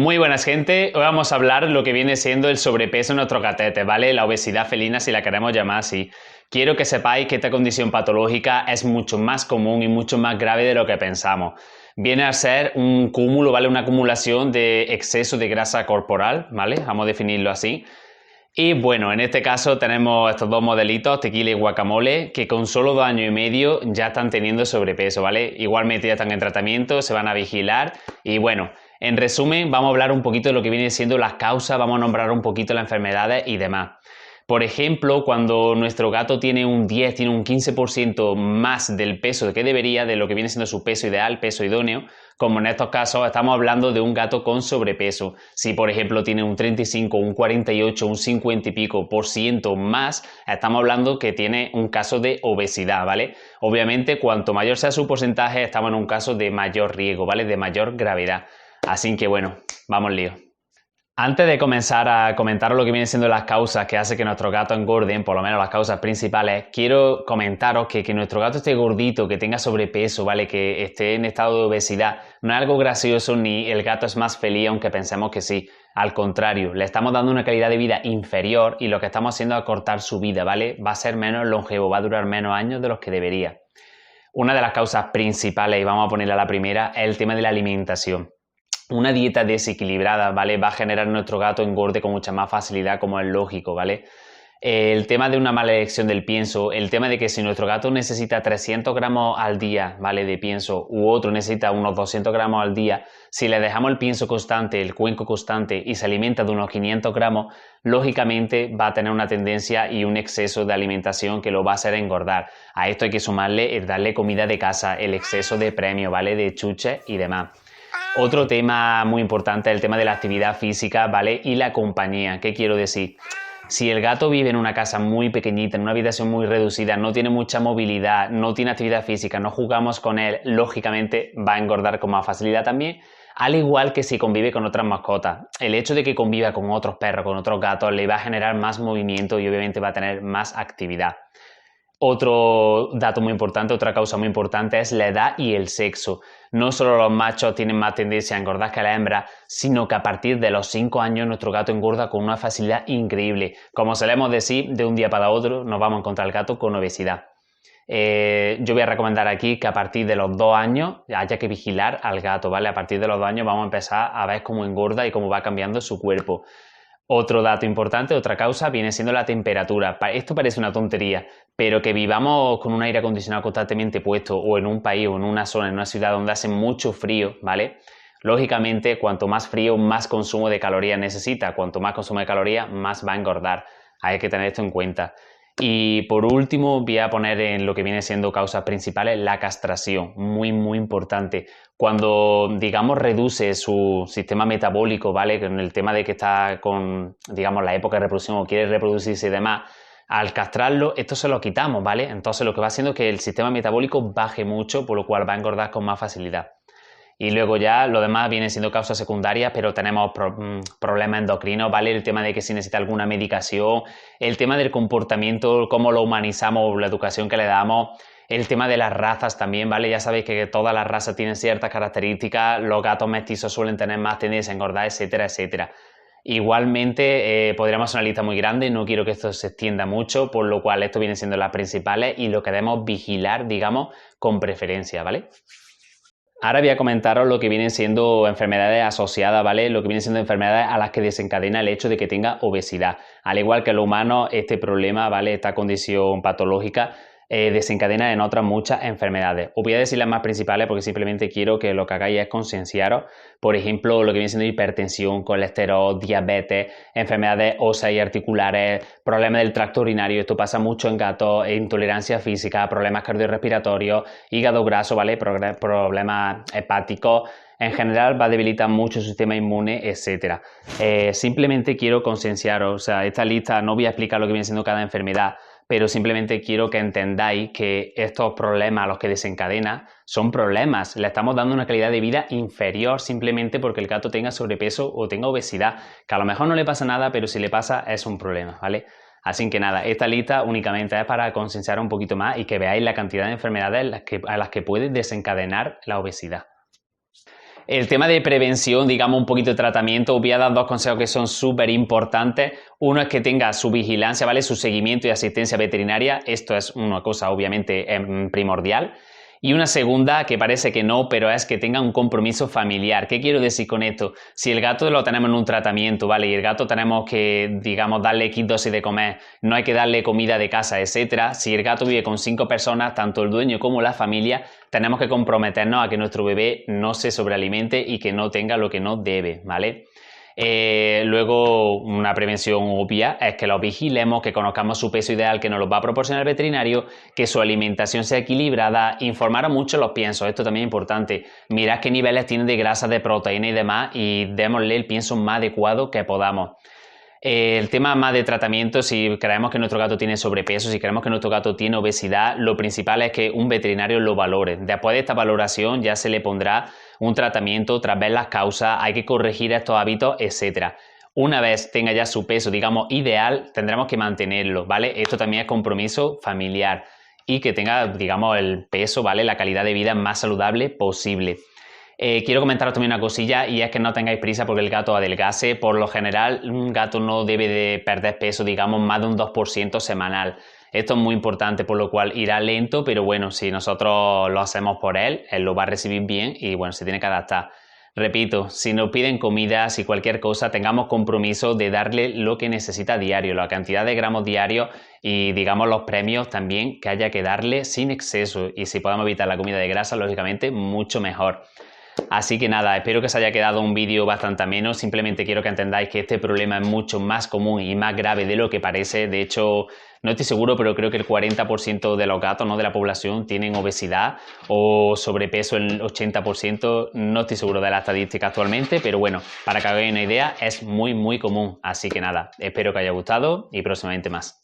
Muy buenas gente, hoy vamos a hablar lo que viene siendo el sobrepeso en nuestros gatetes, ¿vale? La obesidad felina si la queremos llamar así. Quiero que sepáis que esta condición patológica es mucho más común y mucho más grave de lo que pensamos. Viene a ser un cúmulo, ¿vale? Una acumulación de exceso de grasa corporal, ¿vale? Vamos a definirlo así. Y bueno, en este caso tenemos estos dos modelitos, tequila y guacamole, que con solo 2 años y medio ya están teniendo sobrepeso, ¿vale? Igualmente ya están en tratamiento, se van a vigilar y bueno, en resumen vamos a hablar un poquito de lo que vienen siendo las causas, vamos a nombrar un poquito las enfermedades y demás. Por ejemplo, cuando nuestro gato tiene un 10, tiene un 15% más del peso que debería, de lo que viene siendo su peso ideal, peso idóneo, como en estos casos estamos hablando de un gato con sobrepeso. Si por ejemplo tiene un 35, un 48, un 50 y pico por ciento más, estamos hablando que tiene un caso de obesidad, ¿vale? Obviamente cuanto mayor sea su porcentaje, estamos en un caso de mayor riesgo, ¿vale? De mayor gravedad. Así que bueno, vamos lío. Antes de comenzar a comentar lo que vienen siendo las causas que hace que nuestros gatos engorden, por lo menos las causas principales, quiero comentaros que nuestro gato esté gordito, que tenga sobrepeso, ¿vale? Que esté en estado de obesidad, no es algo gracioso ni el gato es más feliz aunque pensemos que sí. Al contrario, le estamos dando una calidad de vida inferior y lo que estamos haciendo es acortar su vida, ¿vale? Va a ser menos longevo, va a durar menos años de los que debería. Una de las causas principales, y vamos a ponerla la primera, es el tema de la alimentación. Una dieta desequilibrada, ¿vale? Va a generar a nuestro gato engorde con mucha más facilidad, como es lógico, ¿vale? El tema de una mala elección del pienso, el tema de que si nuestro gato necesita 300 gramos al día, ¿vale? De pienso, u otro necesita unos 200 gramos al día, si le dejamos el pienso constante, el cuenco constante y se alimenta de unos 500 gramos, lógicamente va a tener una tendencia y un exceso de alimentación que lo va a hacer engordar. A esto hay que sumarle el darle comida de casa, el exceso de premio, ¿vale? De chuches y demás. Otro tema muy importante es el tema de la actividad física, ¿vale? Y la compañía. ¿Qué quiero decir? Si el gato vive en una casa muy pequeñita, en una habitación muy reducida, no tiene mucha movilidad, no tiene actividad física, no jugamos con él, lógicamente va a engordar con más facilidad también, al igual que si convive con otras mascotas. El hecho de que conviva con otros perros, con otros gatos, le va a generar más movimiento y obviamente va a tener más actividad. Otro dato muy importante, otra causa muy importante es la edad y el sexo. No solo los machos tienen más tendencia a engordar que las hembras, sino que a partir de los 5 años nuestro gato engorda con una facilidad increíble. Como solemos decir, de un día para otro nos vamos a encontrar el gato con obesidad. Yo voy a recomendar aquí que a partir de los 2 años haya que vigilar al gato, ¿vale? A partir de los 2 años vamos a empezar a ver cómo engorda y cómo va cambiando su cuerpo. Otro dato importante, otra causa, viene siendo la temperatura. Esto parece una tontería, pero que vivamos con un aire acondicionado constantemente puesto o en un país o en una zona, en una ciudad donde hace mucho frío, ¿vale? Lógicamente, cuanto más frío, más consumo de calorías necesita. Cuanto más consumo de calorías, más va a engordar. Hay que tener esto en cuenta. Y por último, voy a poner en lo que viene siendo causas principales la castración, muy muy importante. Cuando, digamos, reduce su sistema metabólico, ¿vale? Con el tema de que está con, digamos, la época de reproducción o quiere reproducirse y demás, al castrarlo, esto se lo quitamos, ¿vale? Entonces lo que va haciendo es que el sistema metabólico baje mucho, por lo cual va a engordar con más facilidad. Y luego ya lo demás viene siendo causas secundarias, pero tenemos problemas endocrinos, ¿vale? El tema de que si necesita alguna medicación, el tema del comportamiento, cómo lo humanizamos, la educación que le damos, el tema de las razas también, ¿vale? Ya sabéis que todas las razas tienen ciertas características, los gatos mestizos suelen tener más tendencia a engordar, etcétera, etcétera. Igualmente, podríamos hacer una lista muy grande, no quiero que esto se extienda mucho, por lo cual esto viene siendo las principales y lo que debemos vigilar, digamos, con preferencia, ¿vale? Ahora voy a comentaros lo que vienen siendo enfermedades asociadas, ¿vale? Lo que vienen siendo enfermedades a las que desencadena el hecho de que tenga obesidad. Al igual que los humanos, este problema, ¿vale? Esta condición patológica desencadena en otras muchas enfermedades. Os voy a decir las más principales porque simplemente quiero que lo que hagáis es concienciaros. Por ejemplo, lo que viene siendo hipertensión, colesterol, diabetes, enfermedades óseas y articulares, problemas del tracto urinario. Esto pasa mucho en gatos, intolerancia física, problemas cardiorrespiratorios, hígado graso, ¿vale? Problemas hepáticos. En general va a debilitar mucho su sistema inmune, etc. Simplemente quiero concienciaros, o sea, esta lista no voy a explicar lo que viene siendo cada enfermedad, pero simplemente quiero que entendáis que estos problemas a los que desencadena son problemas. Le estamos dando una calidad de vida inferior simplemente porque el gato tenga sobrepeso o tenga obesidad, que a lo mejor no le pasa nada, pero si le pasa es un problema, ¿vale? Así que nada, esta lista únicamente es para concienciar un poquito más y que veáis la cantidad de enfermedades a las que puede desencadenar la obesidad. El tema de prevención, digamos un poquito de tratamiento, os voy a dar dos consejos que son súper importantes. Uno es que tenga su vigilancia, ¿vale? Su seguimiento y asistencia veterinaria. Esto es una cosa obviamente primordial. Y una segunda, que parece que no, pero es que tenga un compromiso familiar. ¿Qué quiero decir con esto? Si el gato lo tenemos en un tratamiento, ¿vale? Y el gato tenemos que, digamos, darle X dosis de comer, no hay que darle comida de casa, etcétera. Si el gato vive con 5 personas, tanto el dueño como la familia, tenemos que comprometernos a que nuestro bebé no se sobrealimente y que no tenga lo que no debe, ¿vale? Luego, una prevención obvia es que lo vigilemos, que conozcamos su peso ideal que nos lo va a proporcionar el veterinario, que su alimentación sea equilibrada, informar mucho los piensos, esto también es importante, mirad qué niveles tiene de grasa, de proteína y demás y démosle el pienso más adecuado que podamos. El tema más de tratamiento, si creemos que nuestro gato tiene sobrepeso, si creemos que nuestro gato tiene obesidad, lo principal es que un veterinario lo valore. Después de esta valoración ya se le pondrá un tratamiento tras ver las causas, hay que corregir estos hábitos, etc. Una vez tenga ya su peso, digamos, ideal, tendremos que mantenerlo, ¿vale? Esto también es compromiso familiar y que tenga, digamos, el peso, ¿vale? La calidad de vida más saludable posible. Quiero comentaros también una cosilla y es que no tengáis prisa porque el gato adelgase. Por lo general, un gato no debe de perder peso, digamos, más de un 2% semanal. Esto es muy importante, por lo cual irá lento, pero bueno, si nosotros lo hacemos por él lo va a recibir bien y bueno, se tiene que adaptar. Repito, si nos piden comida, si cualquier cosa, tengamos compromiso de darle lo que necesita diario, la cantidad de gramos diarios y digamos los premios también que haya que darle sin exceso y si podemos evitar la comida de grasa, lógicamente mucho mejor. Así que nada, espero que os haya quedado un vídeo bastante ameno, simplemente quiero que entendáis que este problema es mucho más común y más grave de lo que parece, de hecho no estoy seguro, pero creo que el 40% de los gatos, ¿no?, de la población tienen obesidad o sobrepeso el 80%, no estoy seguro de la estadística actualmente, pero bueno, para que hagáis una idea es muy común, así que nada, espero que os haya gustado y próximamente más.